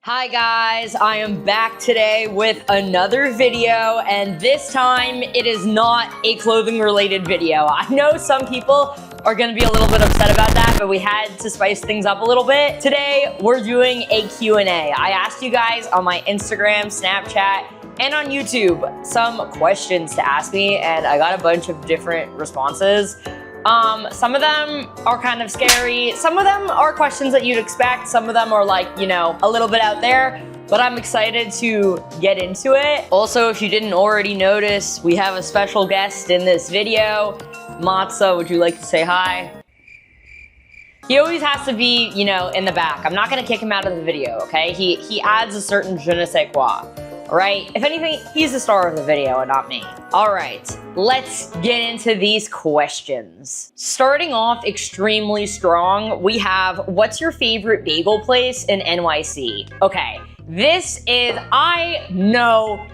Hi guys, I am back today with another video, and this time it is not a clothing related video. I know some people are gonna be a little bit upset about that, but we had to spice things up a little bit. Today, we're doing a Q&A. I asked you guys on my Instagram, Snapchat, and on YouTube some questions to ask me, and I got a bunch of different responses. Some of them are kind of scary. Some of them are questions that you'd expect. Some of them are like, you know, a little bit out there, but I'm excited to get into it. Also, if you didn't already notice, we have a special guest in this video. Matza, would you like to say hi? He always has to be, you know, in the back. I'm not gonna kick him out of the video, okay? He adds a certain je ne sais quoi. Right? If anything, he's the star of the video and not me. All right, let's get into these questions. Starting off extremely strong, we have, what's your favorite bagel place in NYC? Okay, I know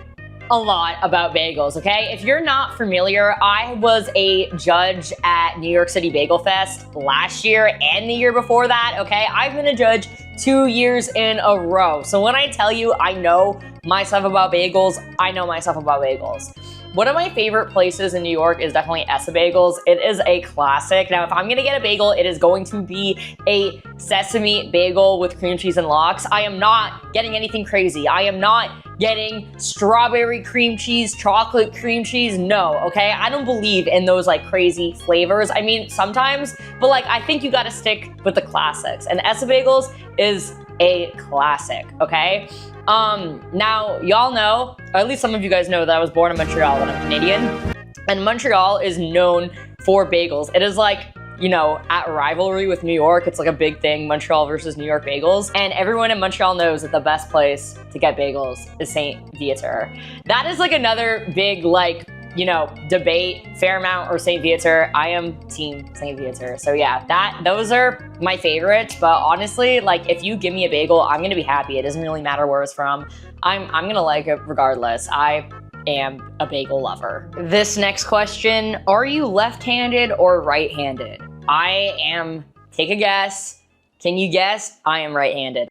a lot about bagels, okay? If you're not familiar, I was a judge at New York City Bagel Fest last year and the year before that, okay? I've been a judge 2 years in a row. So when I tell you I know my stuff about bagels, I know my stuff about bagels. One of my favorite places in New York is definitely Essa Bagels. It is a classic. Now, if I'm gonna get a bagel, it is going to be a sesame bagel with cream cheese and lox. I am not getting anything crazy. I am not getting strawberry cream cheese, chocolate cream cheese, no, okay? I don't believe in those like crazy flavors. I mean, sometimes, but like, I think you gotta stick with the classics. And Essa Bagels is a classic, okay? Now, y'all know, or at least some of you guys know, that I was born in Montreal and I'm Canadian. And Montreal is known for bagels. It is like, you know, at rivalry with New York. It's like a big thing, Montreal versus New York bagels. And everyone in Montreal knows that the best place to get bagels is St. Viateur. That is like another big, like, you know, debate, Fairmount or St. Viateur. I am team St. Viateur. So yeah, those are my favorites. But honestly, like, if you give me a bagel, I'm gonna be happy. It doesn't really matter where it's from. I'm gonna like it regardless. I am a bagel lover. This next question, are you left-handed or right-handed? I am, take a guess. Can you guess? I am right-handed.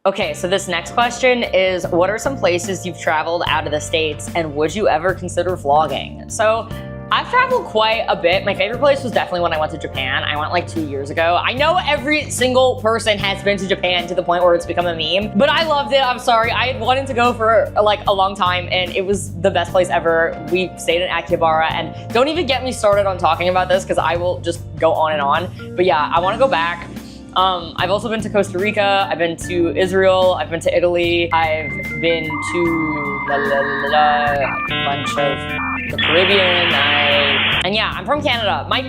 Okay, so this next question is, what are some places you've traveled out of the States and would you ever consider vlogging? So I've traveled quite a bit. My favorite place was definitely when I went to Japan. I went like 2 years ago. I know every single person has been to Japan to the point where it's become a meme, but I loved it. I'm sorry. I had wanted to go for like a long time and it was the best place ever. We stayed in Akihabara, and don't even get me started on talking about this because I will just go on and on. But yeah, I want to go back. I've also been to Costa Rica, I've been to Israel, I've been to Italy, I've been to a bunch of the Caribbean, and yeah, I'm from Canada. My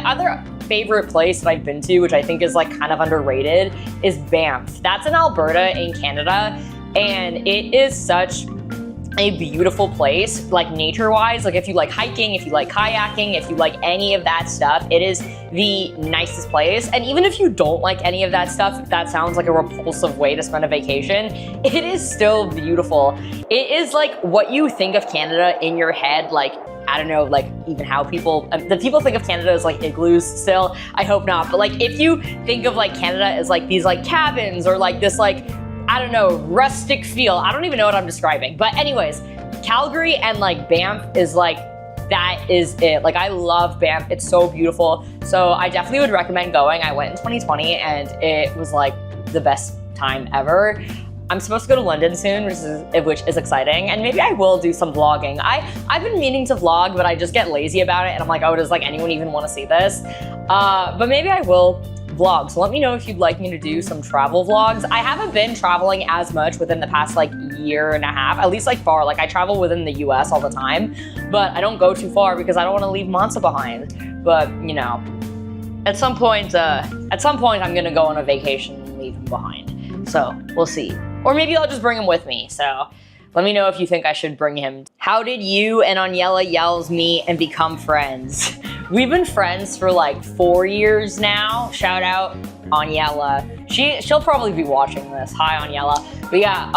other favorite place that I've been to, which I think is like kind of underrated, is Banff. That's in Alberta in Canada, and it is such a beautiful place, like nature-wise. Like if you like hiking, if you like kayaking, if you like any of that stuff, it is the nicest place. And even if you don't like any of that stuff, if that sounds like a repulsive way to spend a vacation, it is still beautiful. It is like what you think of Canada in your head, like, I don't know, like even how the people think of Canada as like igloos still. I hope not. But like if you think of like Canada as like these like cabins or like this like, I don't know, rustic feel. I don't even know what I'm describing. But anyways, Calgary and like Banff is like, that is it. Like I love Banff. It's so beautiful. So I definitely would recommend going. I went in 2020 and it was like the best time ever. I'm supposed to go to London soon, which is exciting. And maybe I will do some vlogging. I've been meaning to vlog, but I just get lazy about it. And I'm like, oh, does like anyone even want to see this? But maybe I will vlog. So let me know if you'd like me to do some travel vlogs. I haven't been traveling as much within the past like year and a half, at least like far. Like I travel within the US all the time, but I don't go too far because I don't want to leave Matza behind. But you know, at some point I'm gonna go on a vacation and leave him behind. So we'll see. Or maybe I'll just bring him with me. So let me know if you think I should bring him. How did you and Aniela Yells meet and become friends? We've been friends for like 4 years now. Shout out Aniela. She'll probably be watching this. Hi Aniela. But yeah,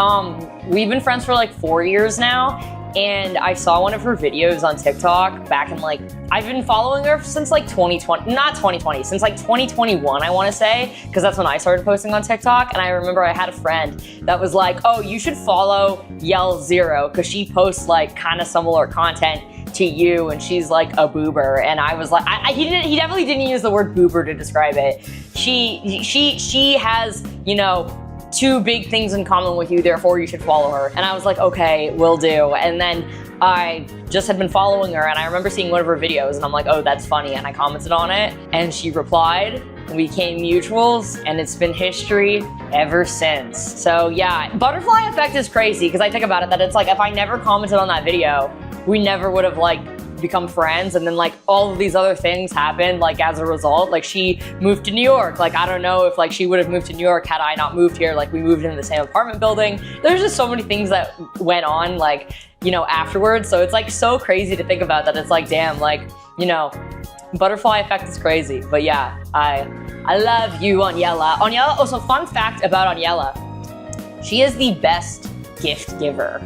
we've been friends for like 4 years now. and I saw one of her videos on TikTok back in like, I've been following her since like 2020, not 2020, since like 2021, I wanna say, because that's when I started posting on TikTok. And I remember I had a friend that was like, oh, you should follow Yell0 because she posts like kind of similar content to you, and she's like a boober. And I was like, he definitely didn't use the word boober to describe it. She has, you know, 2 big things in common with you, therefore you should follow her. And I was like, okay, will do. And then I just had been following her, and I remember seeing one of her videos, and I'm like, oh, that's funny. And I commented on it, and she replied, and we became mutuals, and it's been history ever since. So yeah, butterfly effect is crazy, because I think about it that it's like, if I never commented on that video, we never would have like become friends, and then like all of these other things happened like as a result. Like she moved to New York. Like I don't know if like she would have moved to New York had I not moved here. Like we moved into the same apartment building. There's just so many things that went on like, you know, afterwards. So it's like so crazy to think about that. It's like, damn, like, you know, butterfly effect is crazy. But yeah, I love you, Aniela. Aniela, also fun fact about Aniela, she is the best gift giver.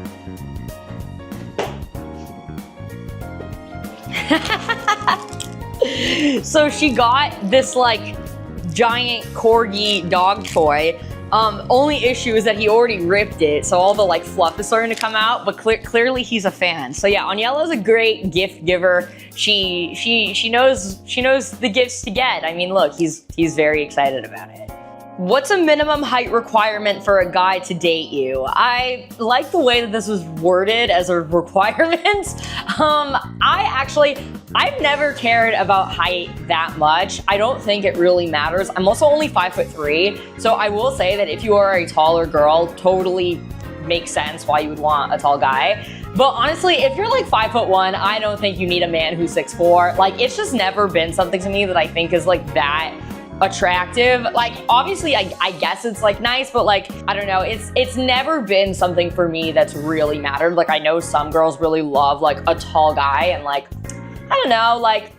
So she got this like giant corgi dog toy. Only issue is that he already ripped it, so all the like fluff is starting to come out, but clearly he's a fan. So yeah, Aniela's a great gift giver. She knows the gifts to get. I mean, look, he's very excited about it. What's a minimum height requirement for a guy to date you? I like the way that this was worded as a requirement. I've never cared about height that much. I don't think it really matters. I'm also only 5'3", so I will say that if you are a taller girl, totally makes sense why you would want a tall guy. But honestly, if you're like 5'1", I don't think you need a man who's 6'4". Like, it's just never been something to me that I think is like that attractive. Like, obviously I guess it's like nice, but like, I don't know, it's never been something for me that's really mattered. Like, I know some girls really love like a tall guy, and like, I don't know, like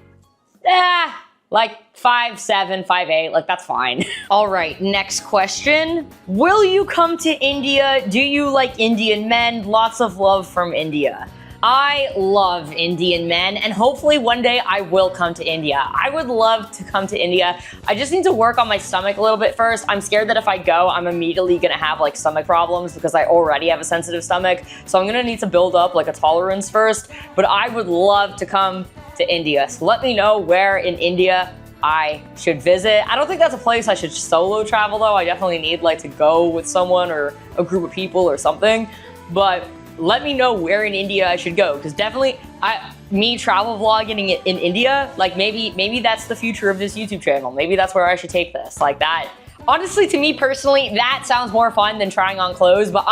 5'7", 5'8", like that's fine. All right, next question. Will you come to India? Do you like Indian men? Lots of love from India. I love Indian men, and hopefully one day I will come to India. I would love to come to India. I just need to work on my stomach a little bit first. I'm scared that if I go, I'm immediately gonna have like stomach problems because I already have a sensitive stomach. So I'm gonna need to build up like a tolerance first, but I would love to come to India. So let me know where in India I should visit. I don't think that's a place I should solo travel though. I definitely need like to go with someone or a group of people or something, but let me know where in India I should go, because definitely me travel vlogging in India, like maybe that's the future of this YouTube channel. Maybe that's where I should take this. Like that, honestly, to me personally, that sounds more fun than trying on clothes, but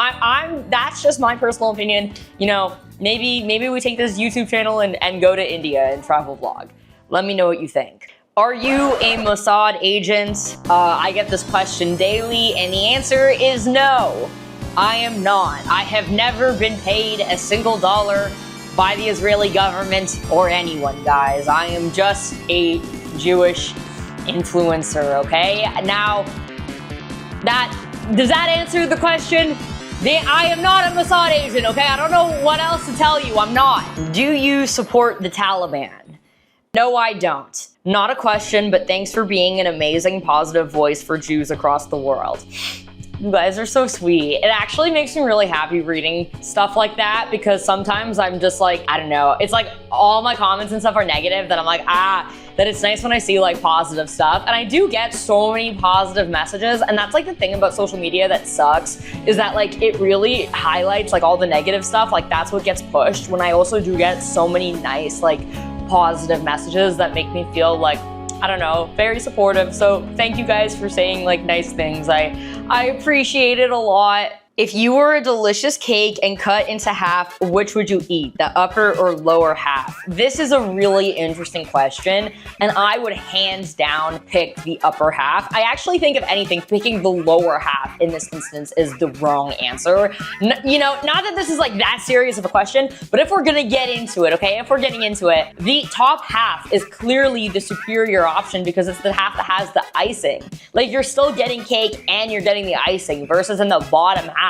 that's just my personal opinion. You know, maybe we take this YouTube channel and go to India and travel vlog. Let me know what you think. Are you a Mossad agent? I get this question daily, and the answer is no. I am not. I have never been paid a single dollar by the Israeli government or anyone, guys. I am just a Jewish influencer, okay? Now, does that answer the question? I am not a Mossad agent, okay? I don't know what else to tell you. I'm not. Do you support the Taliban? No, I don't. Not a question, but thanks for being an amazing, positive voice for Jews across the world. You guys are so sweet. It actually makes me really happy reading stuff like that, because sometimes I'm just like, I don't know, it's like all my comments and stuff are negative, that I'm like, that it's nice when I see like positive stuff. And I do get so many positive messages, and that's like the thing about social media that sucks, is that like it really highlights like all the negative stuff. Like that's what gets pushed, when I also do get so many nice like positive messages that make me feel like, I don't know, very supportive. So thank you guys for saying like nice things. I appreciate it a lot. If you were a delicious cake and cut into half, which would you eat, the upper or lower half? This is a really interesting question, and I would hands down pick the upper half. I actually think, if anything, picking the lower half in this instance is the wrong answer. You know, not that this is like that serious of a question, but if we're gonna get into it, okay, if we're getting into it, the top half is clearly the superior option, because it's the half that has the icing. Like, you're still getting cake and you're getting the icing, versus in the bottom half,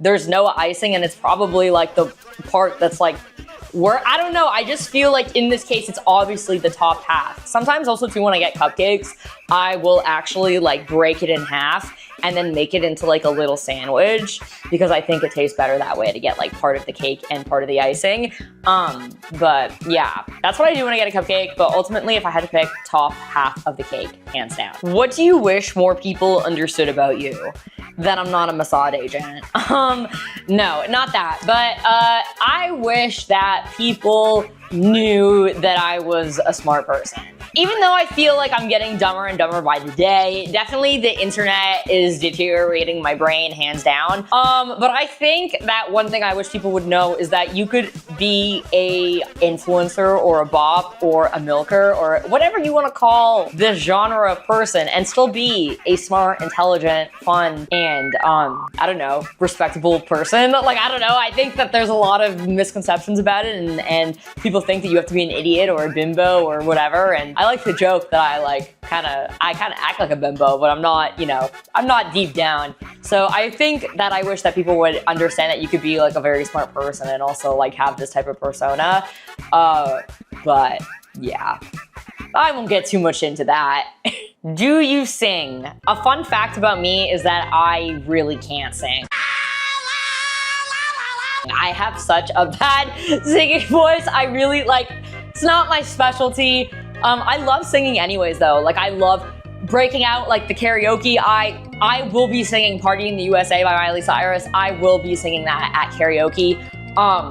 there's no icing, and it's probably like the part that's like, where, I don't know, I just feel like in this case, it's obviously the top half. Sometimes also too, when I get cupcakes, I will actually like break it in half and then make it into like a little sandwich because I think it tastes better that way to get like part of the cake and part of the icing. But yeah, that's what I do when I get a cupcake. But ultimately, if I had to pick, top half of the cake, hands down. What do you wish more people understood about you? That I'm not a Mossad agent. No, not that. But I wish that people knew that I was a smart person. Even though I feel like I'm getting dumber and dumber by the day, definitely the internet is deteriorating my brain, hands down. But I think that one thing I wish people would know is that you could be a influencer or a bop or a milker or whatever you want to call this genre of person and still be a smart, intelligent, fun, and I don't know, respectable person. Like, I don't know, I think that there's a lot of misconceptions about it, and people think that you have to be an idiot or a bimbo or whatever, and I like to joke that I kind of act like a bimbo, but I'm not, you know, I'm not deep down. So I think that I wish that people would understand that you could be like a very smart person and also like have this type of persona. But yeah, I won't get too much into that. Do you sing? A fun fact about me is that I really can't sing. I have such a bad singing voice. I really it's not my specialty. I love singing anyways though. Like, I love breaking out like the karaoke. I will be singing Party in the USA by Miley Cyrus. I will be singing that at karaoke.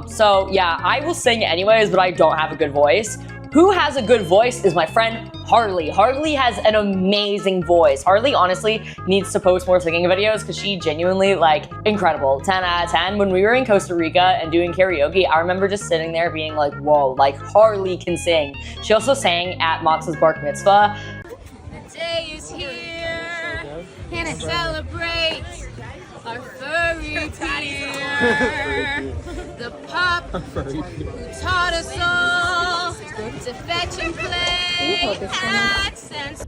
So yeah, I will sing anyways, but I don't have a good voice. Who has a good voice is my friend Harley. Harley has an amazing voice. Harley honestly needs to post more singing videos because she genuinely, like, incredible. 10 out of 10. When we were in Costa Rica and doing karaoke, I remember just sitting there being like, whoa, like, Harley can sing. She also sang at Matza's bar mitzvah. The day is here, and it celebrates our furry dear. The pup who taught us all to fetch and play accents.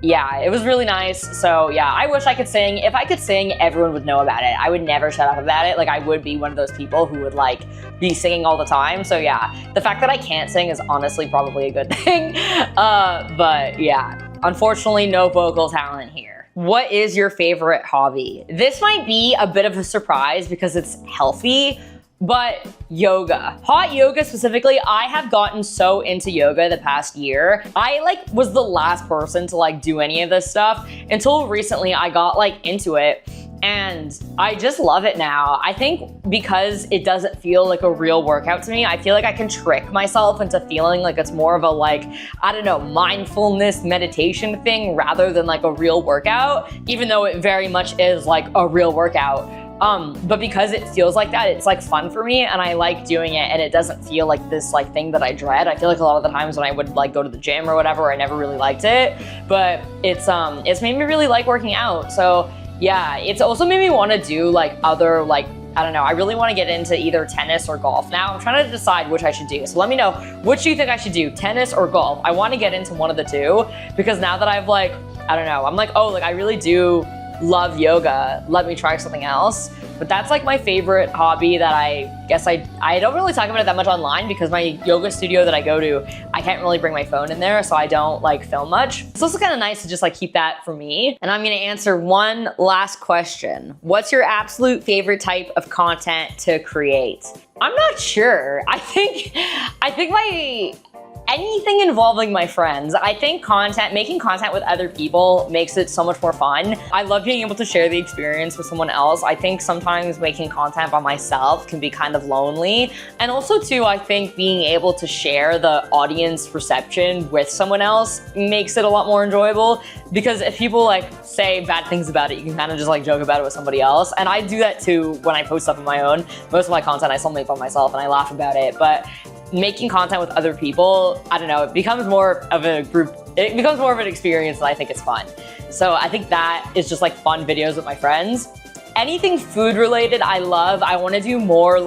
Yeah, it was really nice. So yeah, I wish I could sing. If I could sing, everyone would know about it. I would never shut up about it. Like, I would be one of those people who would like be singing all the time. So yeah, the fact that I can't sing is honestly probably a good thing. But yeah, unfortunately, no vocal talent here. What is your favorite hobby? This might be a bit of a surprise because it's healthy, but yoga. Hot yoga specifically, I have gotten so into yoga the past year. I was the last person to do any of this stuff until recently. I got into it and I just love it now. I think because it doesn't feel like a real workout to me, I feel like I can trick myself into feeling like it's more of a I don't know, mindfulness meditation thing rather than a real workout, even though it very much is a real workout. But because it feels like that, it's fun for me and I like doing it, and it doesn't feel like this thing that I dread. I feel like a lot of the times when I would go to the gym or whatever, I never really liked it, but it's made me really like working out. So yeah, it's also made me want to do other I don't know, I really want to get into either tennis or golf. Now I'm trying to decide which I should do. So let me know, which do you think I should do, tennis or golf? I want to get into one of the two because now that I've I don't know, I'm oh, I really do love yoga. Let me try something else. But that's my favorite hobby that I guess I don't really talk about it that much online because my yoga studio that I go to, I can't really bring my phone in there, so I don't film much. So it's also kind of nice to just keep that for me. And I'm gonna answer one last question. What's your absolute favorite type of content to create? I'm not sure. I think anything involving my friends. I think making content with other people makes it so much more fun. I love being able to share the experience with someone else. I think sometimes making content by myself can be kind of lonely. And also too, I think being able to share the audience reception with someone else makes it a lot more enjoyable, because if people say bad things about it, you can kind of just joke about it with somebody else. And I do that too when I post stuff on my own. Most of my content I still make by myself and I laugh about it, but making content with other people, I don't know, it becomes more of a group, it becomes more of an experience that I think is fun. So I think that is just fun videos with my friends. Anything food related, I love. I want to do more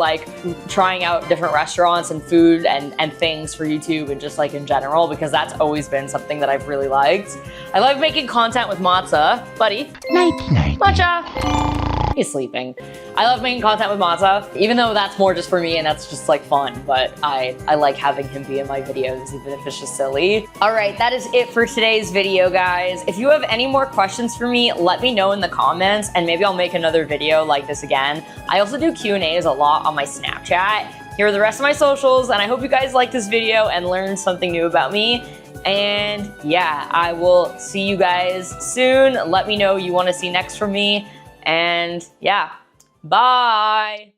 trying out different restaurants and food and things for YouTube and just in general, because that's always been something that I've really liked. I love making content with Matza. Buddy. Night, night. Matcha. he's sleeping. I love making content with Mazza, even though that's more just for me and that's just like fun, but I like having him be in my videos, even if it's just silly. All right, that is it for today's video, guys. If you have any more questions for me, let me know in the comments and maybe I'll make another video like this again. I also do Q&As a lot on my Snapchat. Here are the rest of my socials, and I hope you guys liked this video and learned something new about me. And yeah, I will see you guys soon. Let me know who you want to see next from me. And yeah, bye.